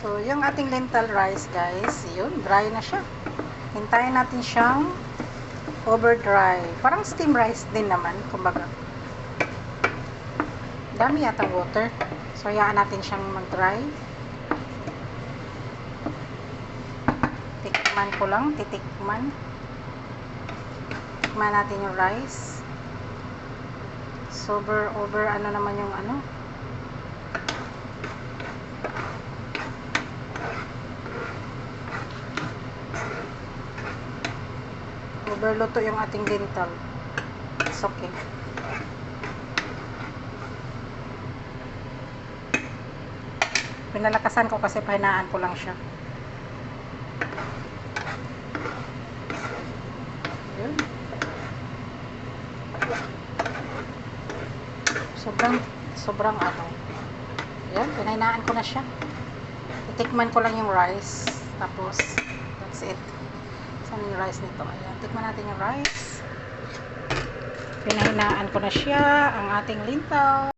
So, yung ating lentil rice, guys, yun, dry na siya. Hintayin natin siyang over dry. Parang steam rice din naman, kumbaga. Dami yatang water. So, hayaan natin siyang mag-dry. Tikman ko lang, titikman. Tikman natin yung rice. Over ano naman yung ano. Overluto yung ating lentil. It's okay. Pinalakasan ko kasi pahinaan ko lang siya. Yun. Sobrang ano. Yan, pinahinaan ko na siya. Itikman ko lang yung rice. Tapos, that's it. Saan yung rice nito? Ayan, tikman natin yung rice. Pinahinaan ko na siya, ang ating lentil.